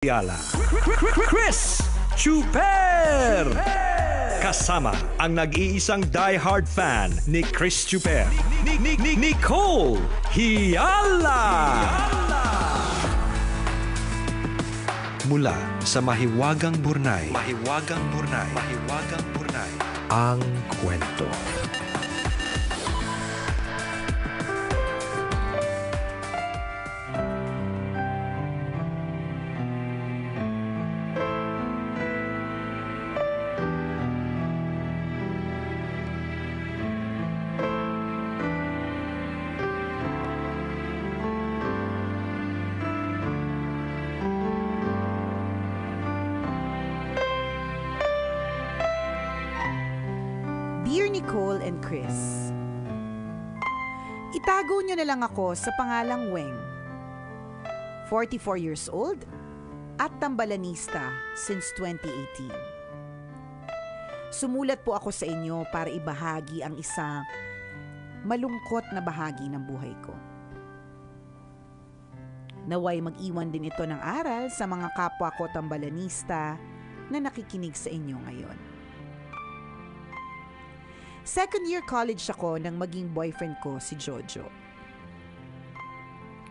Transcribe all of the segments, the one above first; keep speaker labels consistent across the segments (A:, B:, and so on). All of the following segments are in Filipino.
A: Yala. Chris Chuper! Kasama ang nag-iisang die-hard fan ni Chris Chuper, Nicole Hiala! Mula sa Mahiwagang Burnay, ang kwento.
B: Dear Nicole and Chris, itago niyo na lang ako sa pangalang Weng. 44 years old at tambalanista since 2018. Sumulat po ako sa inyo para ibahagi ang isang malungkot na bahagi ng buhay ko. Naway mag-iwan din ito ng aral sa mga kapwa ko tambalanista na nakikinig sa inyo ngayon. Second year college ako nang maging boyfriend ko si Jojo.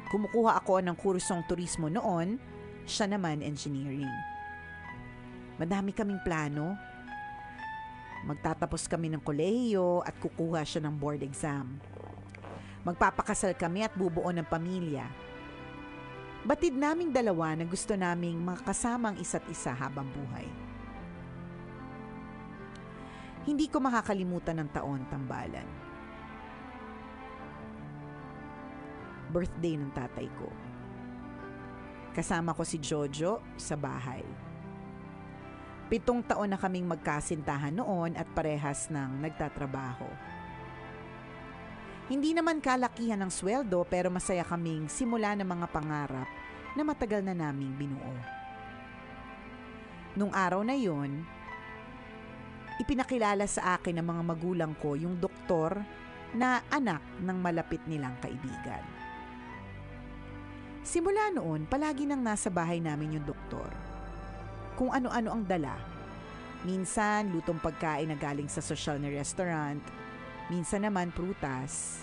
B: Kumukuha ako ng kursong turismo noon, siya naman engineering. Madami kaming plano. Magtatapos kami ng kolehiyo at kukuha siya ng board exam. Magpapakasal kami at bubuo ng pamilya. Batid naming dalawa na gusto naming makasama ang isa't isa habang buhay. Hindi ko makakalimutan ng taon tambalan. Birthday ng tatay ko. Kasama ko si Jojo sa bahay. 7 taon na kaming magkasintahan noon at parehas ng nagtatrabaho. Hindi naman kalakihan ng sweldo pero masaya kaming simula ng mga pangarap na matagal na naming binuo. Nung araw na yon, ipinakilala sa akin ng mga magulang ko yung doktor na anak ng malapit nilang kaibigan. Simula noon, palagi nang nasa bahay namin yung doktor. Kung ano-ano ang dala. Minsan, lutong pagkain na galing sa sosyal na restaurant. Minsan naman, prutas.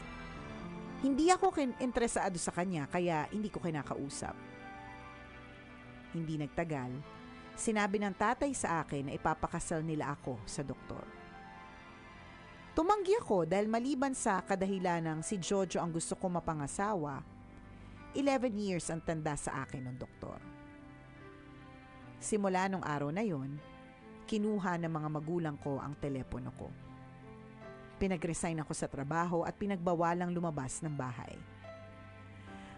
B: Hindi ako interesado sa kanya kaya hindi ko kinakausap. Hindi nagtagal, sinabi ng tatay sa akin na ipapakasal nila ako sa doktor. Tumanggi ako dahil maliban sa kadahilan ng si Jojo ang gusto ko mapangasawa, 11 years ang tanda sa akin ng doktor. Simula nung araw na yon, kinuha ng mga magulang ko ang telepono ko. Pinag-resign ako sa trabaho at pinagbawalang lumabas ng bahay.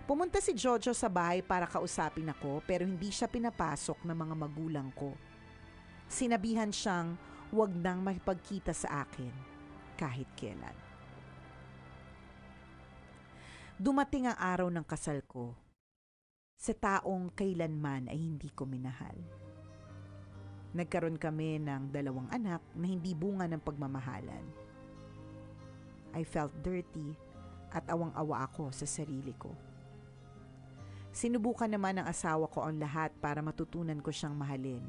B: Pumunta si Jojo sa bahay para kausapin ako pero hindi siya pinapasok ng mga magulang ko. Sinabihan siyang huwag nang makipagkita sa akin kahit kailan. Dumating ang araw ng kasal ko sa taong kailanman ay hindi ko minahal. Nagkaroon kami ng 2 anak na hindi bunga ng pagmamahalan. I felt dirty at awang-awa ako sa sarili ko. Sinubukan naman ng asawa ko ang lahat para matutunan ko siyang mahalin.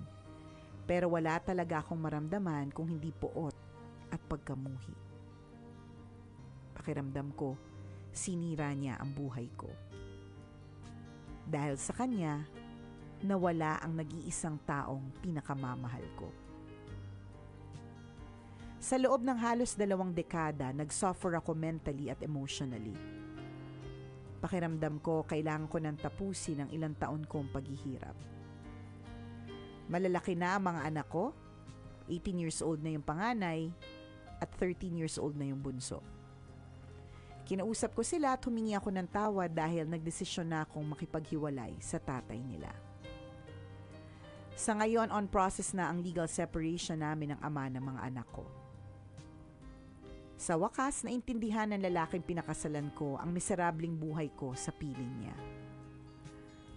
B: Pero wala talaga akong maramdaman kung hindi puot at pagkamuhi. Pakiramdam ko, sinira niya ang buhay ko. Dahil sa kanya, nawala ang nag-iisang taong pinakamamahal ko. Sa loob ng halos 2 dekada, nag-suffer ako mentally at emotionally. Pakiramdam ko, kailangan ko nang tapusin ang ilang taon kong paghihirap. Malalaki na ang mga anak ko, 18 years old na yung panganay, at 13 years old na yung bunso. Kinausap ko sila at humingi ako ng tawad dahil nagdesisyon na akong makipaghiwalay sa tatay nila. Sa ngayon, on process na ang legal separation namin ng ama ng mga anak ko. Sa wakas, naintindihan ng lalaking pinakasalan ko ang miserableng buhay ko sa piling niya.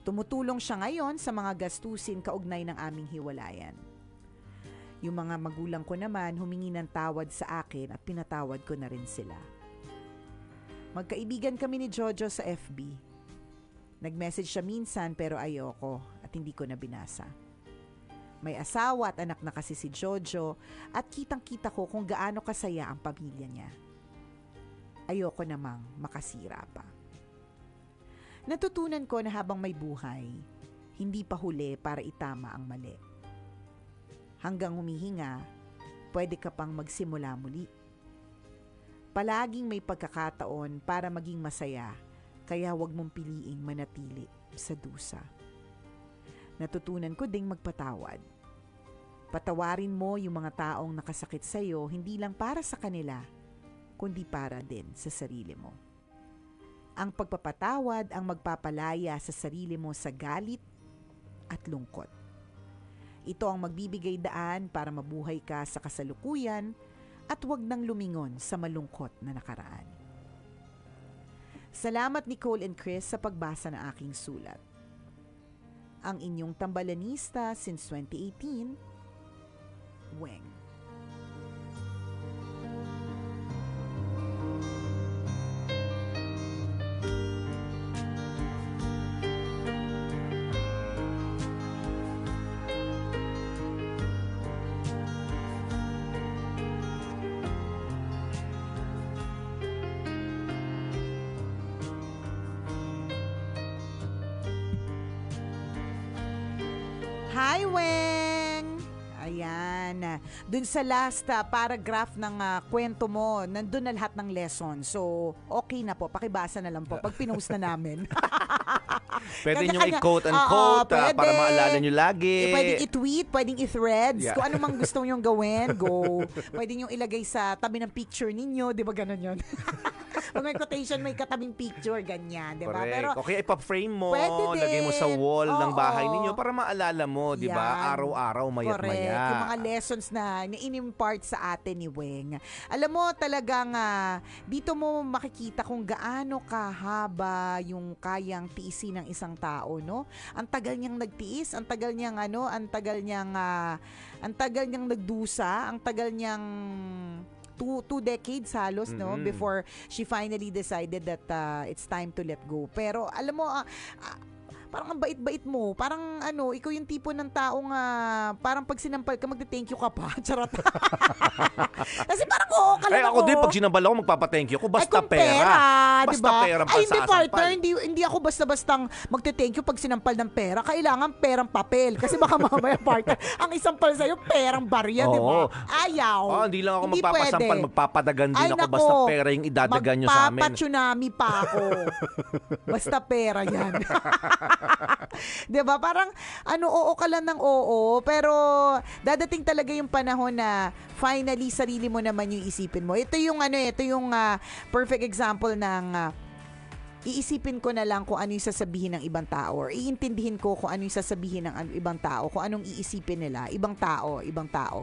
B: Tumutulong siya ngayon sa mga gastusin kaugnay ng aming hiwalayan. Yung mga magulang ko naman humingi ng tawad sa akin at pinatawad ko na rin sila. Magkaibigan kami ni Jojo sa FB. Nag-message siya minsan pero ayoko at at hindi ko na binasa. May asawa at anak na kasi si Jojo at kitang-kita ko kung gaano kasaya ang pamilya niya. Ayoko namang makasira pa. Natutunan ko na habang may buhay, hindi pa huli para itama ang mali. Hanggang humihinga, pwede ka pang magsimula muli. Palaging may pagkakataon para maging masaya, kaya huwag mong piliing manatili sa dusa. Natutunan ko ding magpatawad. Patawarin mo yung mga taong nakasakit sa'yo, hindi lang para sa kanila, kundi para din sa sarili mo. Ang pagpapatawad ang magpapalaya sa sarili mo sa galit at lungkot. Ito ang magbibigay daan para mabuhay ka sa kasalukuyan at huwag nang lumingon sa malungkot na nakaraan. Salamat Nicole and Chris sa pagbasa ng aking sulat. Ang inyong tambalanista since 2018, Weng. Hi, Weng! Ayan. Dun sa last paragraph ng kwento mo, nandun na lahat ng lesson. So, okay na po. Pakibasa na lang po pag pinost na namin.
C: Pwede nyo i-quote and quote para maalala nyo lagi.
B: Pwedeng i-tweet, pwedeng i-threads.
C: Yeah.
B: Kung ano mang gusto nyong gawin, go. Pwede nyo ilagay sa tabi ng picture ninyo. Di ba ganun yun? Pag may quotation, may katabing picture, ganyan. Di ba?
C: Pero, okay, ipa-frame mo,
B: pwede
C: lagay mo sa wall ng bahay
B: Oo.
C: ninyo para maalala mo, di ba? Araw-araw, mayat-maya.
B: Correct. Yung mga lessons na in-impart sa atin ni Weng. Alam mo, talagang dito mo makikita kung gaano kahaba yung kayang tiisin ng isang tao, no? Ang tagal niyang nagtiis, ang tagal niyang nagdusa, ang tagal niyang two decades halos, no, before she finally decided that it's time to let go. Pero alam mo, parang ang bait-bait mo. Parang ikaw yung tipo ng taong parang pag sinampal ka, magte-thank you ka pa. Charot. Kasi parang oo ka lang
C: ako din, pag sinampal ako, magpapa-thank you ko. Basta pera. Basta
B: diba?
C: pera
B: Ay, hindi partner.
C: pansasampal.
B: Hindi ako basta-bastang magte-thank you pag sinampal ng pera. Kailangan perang papel. Kasi baka mamaya partner, ang isampal sa'yo, perang barya, di ba? Ayaw.
C: Hindi lang ako
B: Hindi
C: magpapasampal.
B: pwede.
C: Magpapadagan din ako.
B: Nako,
C: Basta pera yung idadagan nyo sa amin.
B: Magpapa-tsunami pa ako. Basta pera yan. Diba? Parang oo ka lang ng oo, pero dadating talaga yung panahon na finally sarili mo naman yung isipin mo. Ito yung perfect example ng iisipin ko na lang kung ano yung sasabihin ng ibang tao, or iintindihin ko kung ano yung sasabihin ng ibang tao, kung anong iisipin nila. Ibang tao,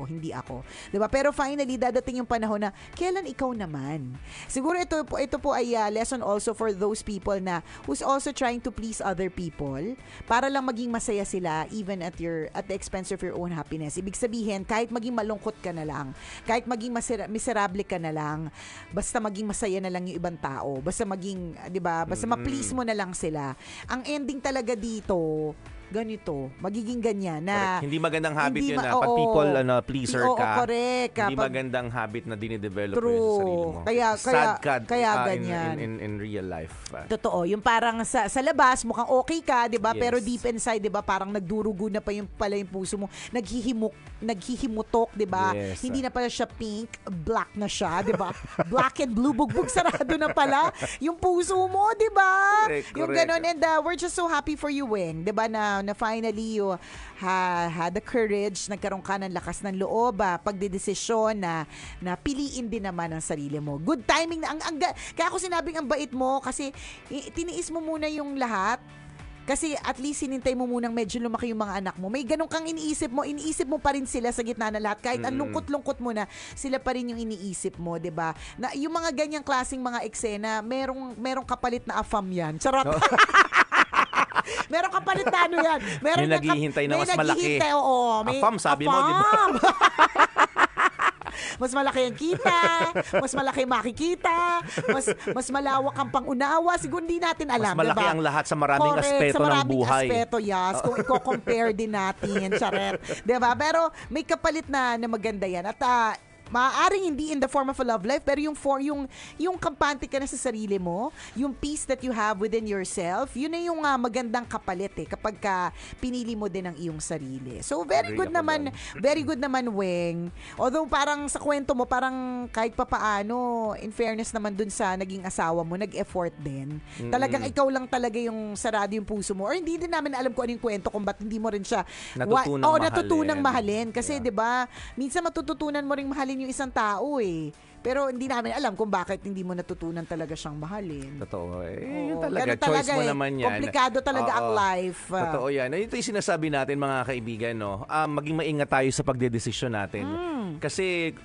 B: hindi ako. Diba? Pero finally, dadating yung panahon na, kailan ikaw naman? Siguro ito po ay lesson also for those people na who's also trying to please other people para lang maging masaya sila even at the expense of your own happiness. Ibig sabihin, kahit maging malungkot ka na lang, kahit maging miserable ka na lang, basta maging masaya na lang yung ibang tao. Basta maging, diba? Basta ma-please mo na lang sila. Ang ending talaga dito, ganito, magiging ganyan na
C: correct. Hindi magandang habit yun na pag people pleaser ka.
B: Correct.
C: Hindi magandang habit na dinidevelop
B: True.
C: mo sa sarili mo.
B: Kaya
C: ganyan. In real life.
B: Totoo. Yung parang sa labas, mukhang okay ka, di ba?
C: Yes.
B: Pero deep inside, di ba? Parang nagdurugo na pa yung puso mo. Naghihimutok, di ba?
C: Yes.
B: Hindi na pala siya pink, black na siya, di ba? Black and blue, bugbog sarado na pala yung puso mo, di ba? Yung ganon. And we're just so happy for you, Weng, di ba? Na finally you had the courage, nagkaroon ka ng lakas ng loob, pagdedesisyon na piliin din naman ang sarili mo. Good timing na. Kaya ako sinabing ang bait mo kasi tiniis mo muna yung lahat. Kasi at least sinintay mo munang medyo lumaki yung mga anak mo. May ganun kang iniisip mo pa rin sila sa gitna ng lahat. Kahit ang lungkot-lungkot mo na, sila pa rin yung iniisip mo, 'di ba? Na yung mga ganyang klaseng mga eksena, merong kapalit na afam yan. Charot. Meron kapalit na yan.
C: May naghihintay na mas malaki.
B: Oo.
C: Afam, sabi mo, di ba?
B: Mas malaki ang kita, mas malaki makikita, mas malawak ang pangunawa. Siguro hindi natin alam,
C: mas malaki
B: diba?
C: ang lahat sa maraming
B: Correct,
C: aspeto
B: sa maraming
C: ng buhay.
B: aspeto, yes. Kung i-compare din natin, charet. Diba? Pero may kapalit na maganda yan. At maaaring hindi in the form of a love life, pero yung kampante ka na sa sarili mo, yung peace that you have within yourself, yun na yung magandang kapalit kapag pinili mo din ang iyong sarili. So very good naman, Weng. Although parang sa kwento mo, parang kahit papaano, in fairness naman dun sa naging asawa mo, nag-effort din. Talagang ikaw lang talaga yung sarado yung puso mo. Or hindi din namin alam kung anong kwento kung ba't hindi mo rin siya natutunang mahalin. Kasi 'di ba, minsan matututunan mo ring mahalin yung isang tao Pero hindi namin alam kung bakit hindi mo natutunan talaga siyang mahalin.
C: Totoo. Yun talaga. Choice mo naman yan.
B: Komplikado talaga ang life.
C: Totoo yan. Ito yung sinasabi natin mga kaibigan, no? Maging maingat tayo sa pagdedesisyon natin. Kasi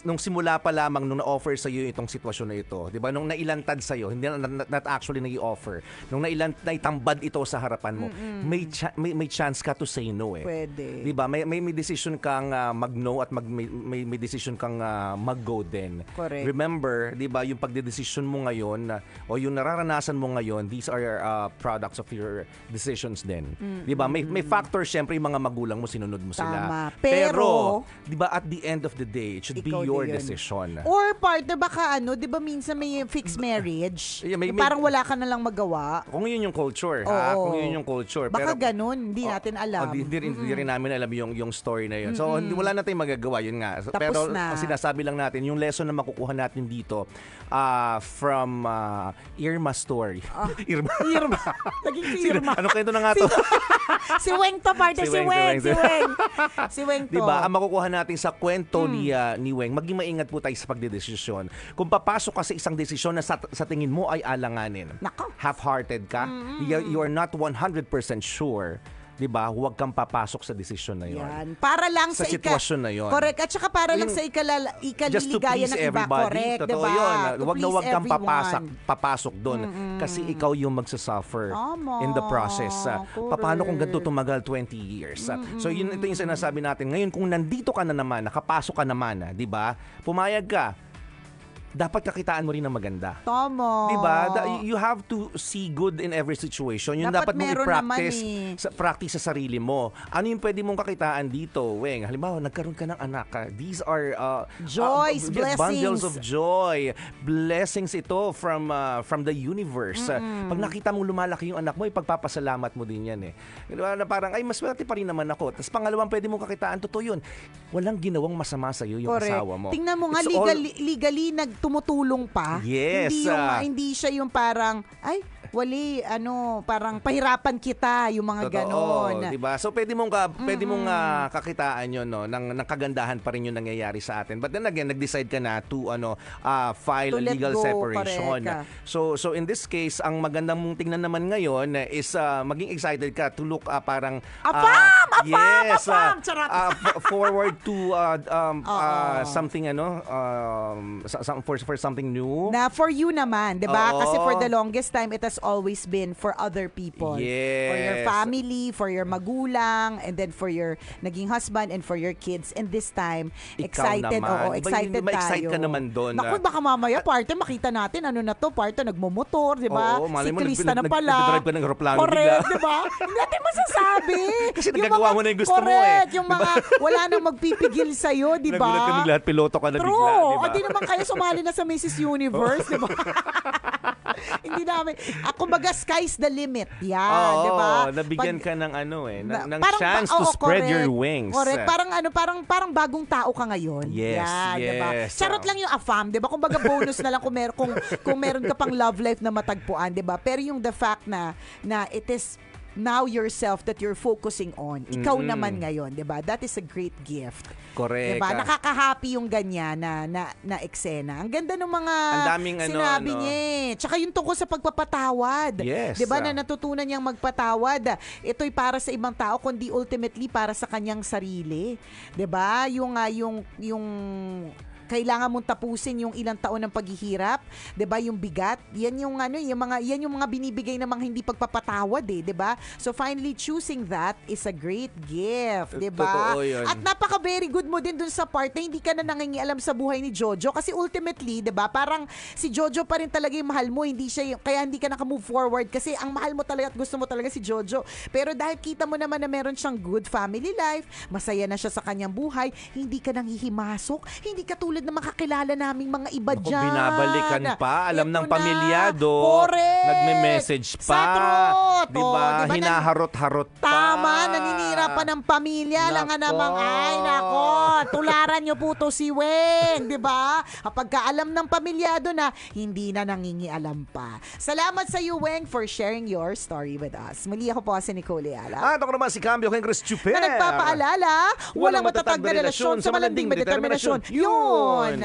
C: nung simula pa lamang nung na-offer sa iyo itong sitwasyon na ito, 'di ba? Nung nailantad sa iyo, hindi not actually nag-i-offer. Nung naitambad ito sa harapan mo, may chance ka to say no
B: Pwede.
C: 'Di ba? May decision kang mag-no at may decision kang mag-go din.
B: Correct.
C: Remember, 'di ba, yung pagdedesisyon mo ngayon o yung nararanasan mo ngayon, these are products of your decisions din. 'Di ba? May factor syempre yung mga magulang mo, sinunod mo sila.
B: Tama. Pero
C: 'di ba, at the end of the day, it should be your decision.
B: Or partner, baka 'di ba minsan may fixed marriage?
C: Yeah,
B: parang wala ka na lang magawa.
C: Kung yun yung culture, kung yun yung culture.
B: Baka
C: pero
B: ganun, hindi natin alam.
C: Hindi rin namin alam yung story na yun. So, wala na tayong magagawa, yun nga.
B: Tapos
C: pero
B: na.
C: ang sinasabi lang natin, yung lesson na makukuha natin dito from Irma story. Irma.
B: Naging si Irma.
C: Ano kwento na nga to?
B: Si Weng to, partner. Si Weng to.
C: Diba, ang makukuha natin sa kwento ni Weng, maging maingat po tayo sa pagdedesisyon. Kung papasok ka sa isang desisyon na sa tingin mo ay alanganin, half-hearted ka, you are not 100% sure, 'di ba? Huwag kang papasok sa desisyon na 'yon.
B: Yan. Para lang sa
C: sitwasyon na 'yon.
B: Correct. At saka para lang sa ikaliligayan ng iba. Correct,
C: totoo 'yun. Huwag kang papasok doon kasi ikaw yung magsasuffer in the process. Paano kung ganito tumagal 20 years? So ito yung sinasabi natin. Ngayon kung nandito ka na naman, nakapasok ka naman, 'di ba? Pumayag ka. Dapat kakitaan mo rin ng maganda.
B: Tama.
C: Diba? You have to see good in every situation. Yun dapat mong i-practice practice sa sarili mo. Ano yung pwede mong kakitaan dito, Weng? Halimbawa, nagkaroon ka ng anak. These are
B: joys, blessings.
C: Bundles of joy. Blessings ito from the universe. Pag nakita mong lumalaki yung anak mo, ipagpapasalamat mo din yan Diba? Na parang, ay, mas swerte pa rin naman ako. Tapos pangalawang pwede mong kakitaan, totoo yun. Walang ginawang masama sa'yo yung asawa mo.
B: Tingnan mo nga, legally tumutulong pa.
C: Yes.
B: Hindi siya yung parang, parang pahirapan kita, yung mga ganon.
C: Diba? So pwede mong kakitaan yun, no, ng kagandahan pa rin yung nangyayari sa atin. But then again, nag-decide ka na to file a legal separation. So in this case, ang magandang mong tingnan naman ngayon is maging excited ka to look parang forward to something for something new.
B: Na for you naman, 'di ba? Kasi for the longest time it has always been for other people.
C: Yes.
B: For your family, for your magulang, and then for your naging husband and for your kids. And this time, excited. Excited tayo.
C: Ma-excite ka naman doon.
B: Naku, baka mamaya, parte, makita natin, parte, nagmumotor, di ba? Siklista na pala.
C: Nag-drive ka ng aeroplano bigla.
B: Correct, di ba? Hindi natin masasabi.
C: Kasi nagagawa mo na yung gusto mo
B: Correct, yung mga, wala nang magpipigil sa'yo, di ba?
C: Nagulat ka lahat, piloto ka na bigla, di ba?
B: True. O di naman kayo sumali na sa Mrs. Universe, di ba? Hindi namin. Kumbaga, sky's the limit. Yan, di ba?
C: Nabigyan ka ng ng chance to spread your wings.
B: Correct. Parang bagong tao ka ngayon.
C: Yes,
B: yan,
C: yes.
B: Diba? Charot lang yung AFAM, di ba? Kumbaga, bonus na lang kung meron ka pang love life na matagpuan, di ba? Pero yung the fact na it is now yourself that you're focusing on. Ikaw naman ngayon, 'di ba? That is a great gift.
C: Correct.
B: 'Di ba? Nakaka-happy yung ganyan na eksena. Ang ganda ng mga sinabi niya. Tsaka yung tungkol sa pagpapatawad.
C: Yes.
B: 'Di ba? Na natutunan niyang magpatawad. Ito'y para sa ibang tao kundi ultimately para sa kanyang sarili. 'Di ba? Yung kailangan mong tapusin yung ilang taon ng paghihirap, 'di ba? Yung bigat, yan yung mga binibigay ng mga hindi pagpapatawad 'di ba? So finally choosing that is a great gift, 'di ba? At napaka very good mo din dun sa part na hindi ka na nangingialam sa buhay ni Jojo kasi ultimately, 'di ba? Parang si Jojo pa rin talaga yung mahal mo, hindi siya kaya hindi ka naka-move forward kasi ang mahal mo talaga at gusto mo talaga si Jojo. Pero dahil kita mo naman na meron siyang good family life, masaya na siya sa kanyang buhay, hindi ka nang hihimasok, hindi ka tulad ng makakilala naming mga iba dyan.
C: Binabalikan pa, alam ng pamilyado.
B: Correct.
C: Nagme-message pa.
B: Sa truth.
C: Diba? Hinaharot-harot pa.
B: Tama, naninira pa ng pamilya. Lang nga namang, ay nako, tularan niyo po to si Weng, diba? Kapag kaalam ng pamilyado na, hindi na nangingialam pa. Salamat sa iyo, Weng, for sharing your story with us. Muli ako po si Nicole Ayala.
C: At ako naman si Cambio kay Chris Chuper.
B: Na nagpapaalala, walang matatag na relasyon sa malanding determinasyon. Yun!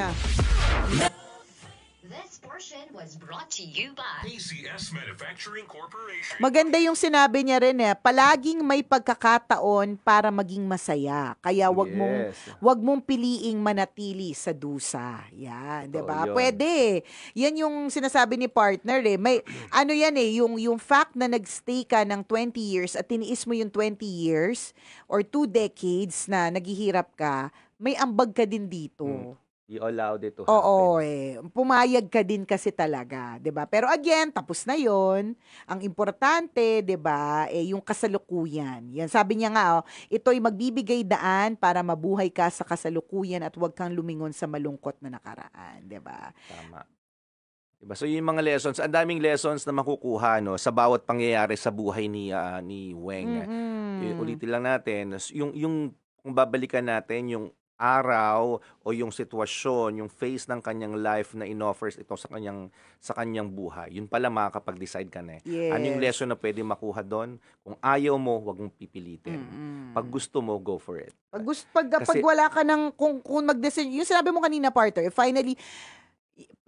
D: This portion was brought to you by
E: PCS Manufacturing Corporation.
B: Maganda yung sinabi niya rin palaging may pagkakataon para maging masaya. Kaya wag mong piliing manatili sa dusa. Yan, 'di ba? Pwede. Yan yung sinasabi ni partner May ano yan yung fact na nagstay ka ng 20 years at tiniis mo yung 20 years or 2 decades na naghihirap ka, may ambag ka din dito.
C: You allowed it to happen.
B: Oo, pumayag ka din kasi talaga, 'di ba? Pero again, tapos na 'yon. Ang importante, 'di ba, yung kasalukuyan. Yan, sabi niya nga, ito'y magbibigay daan para mabuhay ka sa kasalukuyan at huwag kang lumingon sa malungkot na nakaraan, 'di ba?
C: Tama. Diba? So yung mga lessons, ang daming lessons na makukuha sa bawat pangyayari sa buhay ni Weng. Ulitin lang natin, yung kung babalikan natin yung araw o yung sitwasyon, yung phase ng kanyang life na inoffers ito sa kanyang buhay. Yun pala makakapag-decide ka na.
B: Yes.
C: Ano yung lesson na pwede makuha doon? Kung ayaw mo, wag mong pipilitin. Pag gusto mo, go for it.
B: Pag wala ka ng kung mag-decision, yung sinabi mo kanina, partner, finally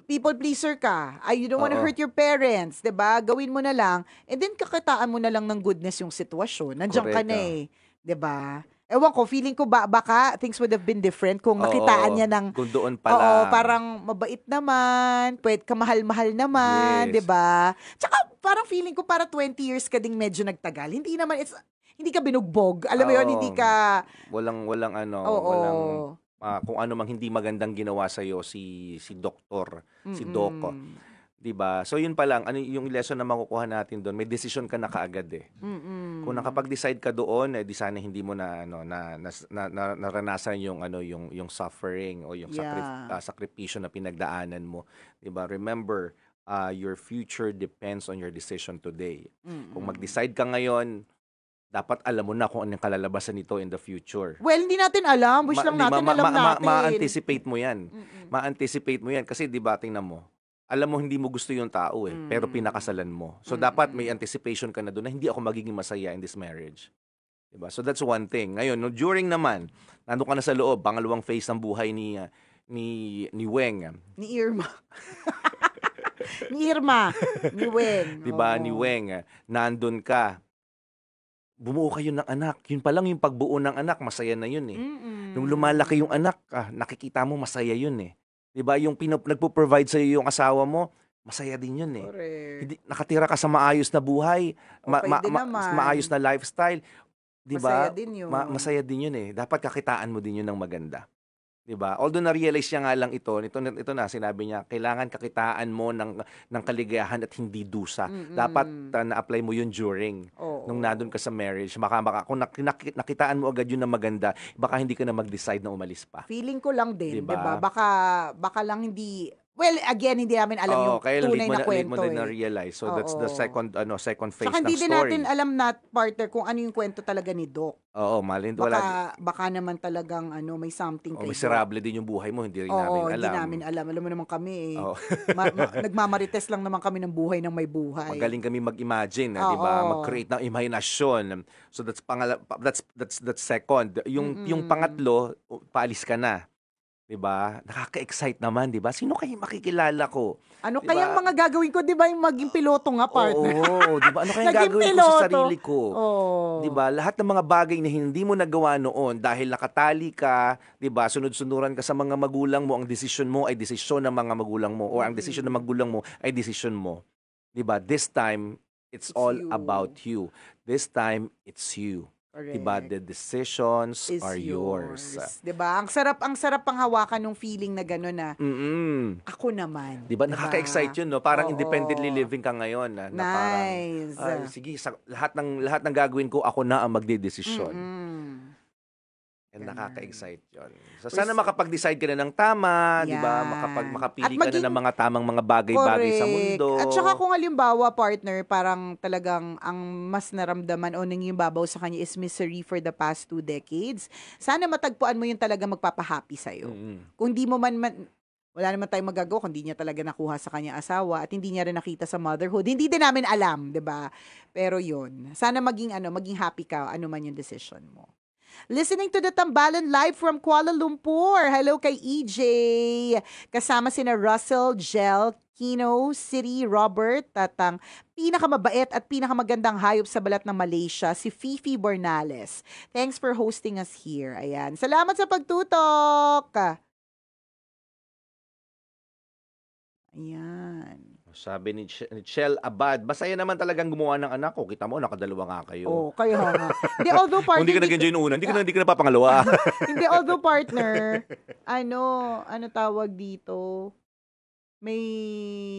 B: people pleaser ka. You don't want to hurt your parents, 'di ba? Gawin mo na lang and then kakitaan mo na lang ng goodness yung sitwasyon. Nandiyan ka na 'di ba? Ewan ko, feeling ko baka things would have been different kung nakitaan niya ng
C: kung doon pala.
B: Parang mabait naman, pwede kamahal-mahal naman, 'di ba? Tsaka parang feeling ko para 20 years ka ding medyo nagtagal. Hindi ka binugbog. Alam mo 'yon, hindi ka
C: walang kung ano mang hindi magandang ginawa sa iyo si doktor, si Doc. 'Di ba? So yun pa lang, ano yung lesson na makukuha natin doon, may decision ka na kaagad Kung nakapag-decide ka doon, di sana hindi mo na naranasan yung suffering o yung sakripisyo na pinagdaanan mo. 'Di ba? Remember, your future depends on your decision today. Kung mag-decide ka ngayon, dapat alam mo na kung anong kalalabasan nito in the future.
B: Well, hindi natin alam. Wish lang natin alam natin.
C: Ma-anticipate mo yan. Ma-anticipate mo yan. Kasi di ba, tingnan mo, alam mo hindi mo gusto yung tao pero pinakasalan mo. So dapat may anticipation ka na doon na hindi ako magiging masaya in this marriage. Diba? So that's one thing. Ngayon, during naman, nandun ka na sa loob, pangalawang phase ng buhay ni Weng.
B: Ni Irma. Ni Weng.
C: Diba, ni Weng, nandun ka, bumuo kayo ng anak. Yun pa lang yung pagbuo ng anak, masaya na yun Nung lumalaki yung anak, nakikita mo masaya yun Diba, yung nagpo-provide sa iyo yung asawa mo, masaya din yun Hindi, nakatira ka sa maayos na buhay, maayos na lifestyle. Diba?
B: Masaya din yun.
C: Masaya din yun Dapat kakitaan mo din yun ng maganda. Diba? Although na-realize niya nga lang ito na, sinabi niya, kailangan kakitaan mo ng kaligayahan at hindi dusa. Dapat na-apply mo yun during nung nandun ka sa marriage. Baka kung nakitaan mo agad yun na maganda, baka hindi ka na mag-decide na umalis pa.
B: Feeling ko lang din, diba? Baka lang hindi. Well, again, hindi namin alam yung tunay na kwento.
C: Late mo din na-realize. So, that's the second phase ng story.
B: Hindi din natin alam partner, kung ano yung kwento talaga ni Doc.
C: Oo,
B: Baka naman talagang may something kay Doc.
C: Miserable din yung buhay mo, hindi rin namin alam.
B: Hindi namin alam. Alam mo naman kami nagmamarites lang naman kami ng buhay ng may buhay.
C: Magaling kami mag-imagine, di ba? Mag-create ng imahinasyon. So, that's second. Yung pangatlo, paalis ka na. 'Diba? Nakaka-excite naman, 'di ba? Sino kayang makikilala ko?
B: Ano
C: 'Di
B: kayang
C: ba?
B: mga gagawin ko, 'di ba, yung maging piloto nga, partner?
C: Oo, 'di ba? Ano kayang
B: Naging
C: gagawin ko sa
B: piloto.
C: sarili ko?
B: Oh.
C: 'Di ba? Lahat ng mga bagay na hindi mo nagawa noon dahil nakatali ka, 'di ba? Sunod-sunuran ka sa mga magulang mo, ang desisyon mo ay desisyon ng mga magulang mo or ang desisyon ng magulang mo ay desisyon mo. 'Di ba? This time it's all
B: you.
C: about you. This time it's you. 'Di ba?
B: Correct.
C: The decisions
B: Is
C: are yours.
B: 'Di ba? Ang sarap pang hawakan ng feeling na gano'n na ako naman.
C: 'Di ba? Nakaka-excite 'yun, no? Parang
B: Oo.
C: independently living ka ngayon, na parang
B: Nice.
C: sige, lahat ng gagawin ko ako na ang magdedesisyon. And
B: Ganun.
C: nakaka-excite 'yon. So sana makapag-decide ka na ng tama, 'di ba?
B: Yan.
C: Makapili
B: At
C: ka na ng mga tamang mga bagay-bagay sa mundo.
B: At saka kung halimbawa, partner, parang talagang ang mas naramdaman o nangingibabaw sa kanya is misery for the past 2 decades, sana matagpuan mo yung talaga magpapahappy sa'yo. Kung di mo wala naman tayong magagawa kung di niya talaga nakuha sa kanyang asawa at hindi niya rin nakita sa motherhood. Hindi din namin alam, 'di ba? Pero 'yun. Sana maging happy ka ano man yung decision mo. Listening to the Tambalan live from Kuala Lumpur. Hello kay EJ. Kasama sina Russell, Jel, Kino, Siri, Robert, at ang pinakamabait at pinakamagandang hayop sa balat ng Malaysia, si Fifi Bornales. Thanks for hosting us here. Ayan. Salamat sa pagtutok. Ayan.
C: Sabi ni Chel Abad, masaya naman talagang gumawa ng anak ko. Kita mo, nakadalawa nga kayo.
B: Oh, kayo nga. Hindi, although partner...
C: Kung hindi ka nag-enjoy yung una, hindi ka na papangalawa.
B: Hindi, although partner, ano tawag dito? May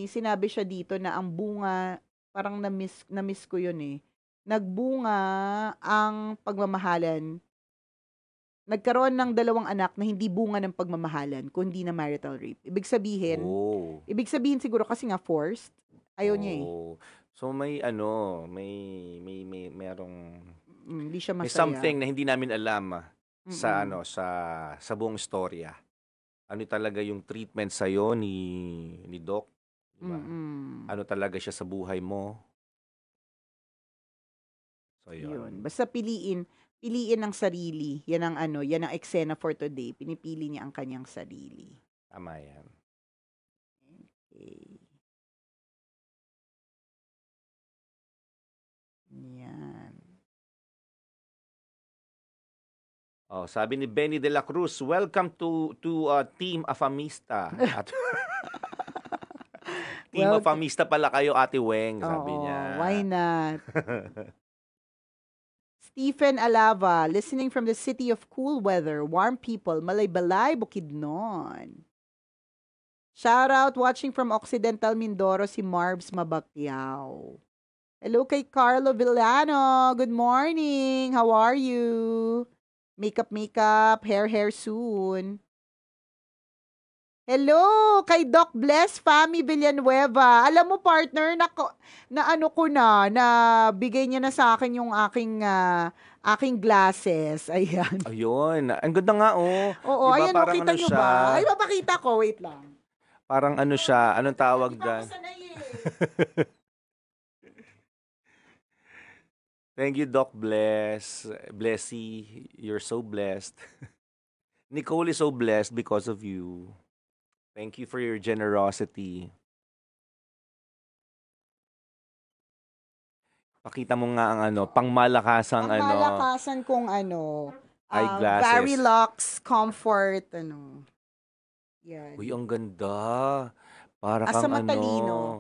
B: sinabi siya dito na ang bunga, parang na-miss ko yun eh. Nagbunga ang pagmamahalan. Nagkaroon ng 2 anak na hindi bunga ng pagmamahalan, kundi na marital rape. Ibig sabihin siguro kasi nga forced. Ayaw niya eh.
C: So merong
B: Hindi siya
C: may
B: masaya.
C: something na hindi namin alam sa buong istorya. Ano talaga yung treatment sa ni Doc? Diba? Ano talaga siya sa buhay mo? So yun.
B: Basta piliin ang sarili. Yan ang eksena for today. Pinipili niya ang kanyang sarili.
C: Tama yan.
B: Okay. Yan.
C: Sabi ni Benny de la Cruz, welcome to Team Afamista. Team Afamista pala kayo, Ate Weng, sabi niya.
B: Why not? Stephen Alava, listening from the city of cool weather, warm people, Malaybalay, Bukidnon. Shout out, watching from Occidental Mindoro, si Marbs Mabakyaw. Hello kay Carlo Villano. Good morning. How are you? Makeup, hair soon. Hello kay Doc Bless Fami Villanueva. Alam mo, partner, na bigay niya na sa akin yung aking glasses. Ayan.
C: Ayun. Ang ganda nga, oh.
B: Oo,
C: diba,
B: ayan,
C: parang
B: makita nyo ba? Ay, mapakita ko. Wait lang.
C: Parang ano siya, anong tawag dyan? Thank you, Doc Bless. Blessy, you're so blessed. Nicole is so blessed because of you. Thank you for your generosity. Pakita mo nga ang pangmalakasang
B: Pangmalakasan kong
C: eyeglasses.
B: Varilux Comfort, Yan.
C: Uy, ang ganda. Para
B: Asa
C: kang
B: matalino.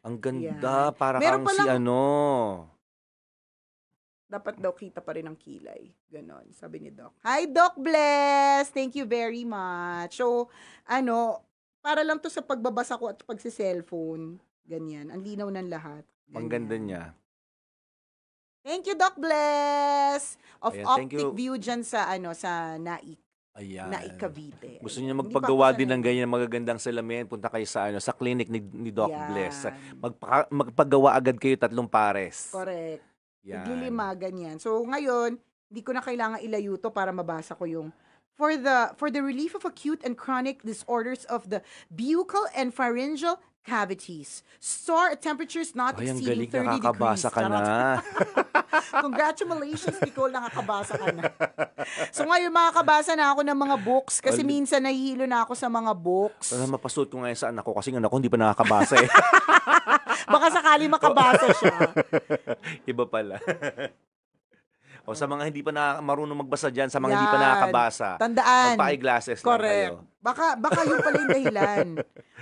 C: Ang ganda.
B: Yan.
C: Para
B: Meron
C: kang si
B: Dapat daw kita pa rin ang kilay. Ganon, sabi ni Doc. Hi, Doc Bless! Thank you very much. So, para lang to sa pagbabasa ko at pagsi-cellphone. Ganyan. Ang linaw ng lahat. Ganyan.
C: Ang ganda niya.
B: Thank you, Doc Bless! Of
C: Ayan,
B: Optic View dyan sa Naik.
C: Ayan.
B: Naik Cavite.
C: Gusto niyo magpagawa din ng ganyan magagandang salamin, punta kayo sa clinic ni Doc Bless. Magpagawa agad kayo 3 pares.
B: Correct.
C: Yan.
B: Naglilima, ganyan. So, ngayon, hindi ko na kailangan ilayo to para mabasa ko yung for the relief of acute and chronic disorders of the buccal and pharyngeal cavities. Store at temperatures not
C: Ay, ang
B: exceeding
C: galing,
B: 30
C: nakakabasa
B: degrees.
C: ka na.
B: Congratulations, Nicole, nakakabasa ka na. So ngayon, makakabasa na ako ng mga books kasi minsan nahihilo na ako sa mga books.
C: Para mapasuot ko ngayon sa anak ko kasi ang anak ko hindi pa nakakabasa eh.
B: Baka sakali makabasa siya.
C: Iba pala. O sa mga hindi pa marunong magbasa dyan, sa mga hindi pa
B: Yan.
C: nakakabasa,
B: Tandaan.
C: magpa-eyeglasses lang
B: Correct.
C: kayo.
B: Baka yun pala yung dahilan.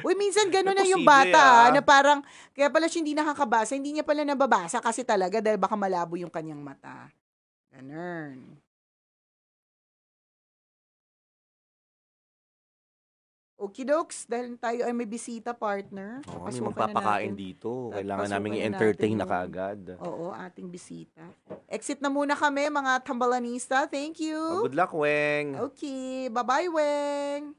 B: Uy, minsan gano'n na yung
C: Posible,
B: bata, na parang, kaya pala siya hindi nakakabasa, hindi niya pala nababasa kasi talaga dahil baka malabo yung kanyang mata. Ganun. Okey-dokes, dahil tayo ay may bisita, partner.
C: Oo, may
B: Papasukan na
C: magpapakain
B: natin.
C: dito.
B: At
C: Kailangan
B: pasukan
C: namin
B: na
C: i-entertain
B: natin
C: na
B: yung-
C: kaagad.
B: Oo, ating bisita. Exit na muna kami, mga tambalanista. Thank you.
C: Good luck, Weng!
B: Okay, bye-bye, Weng.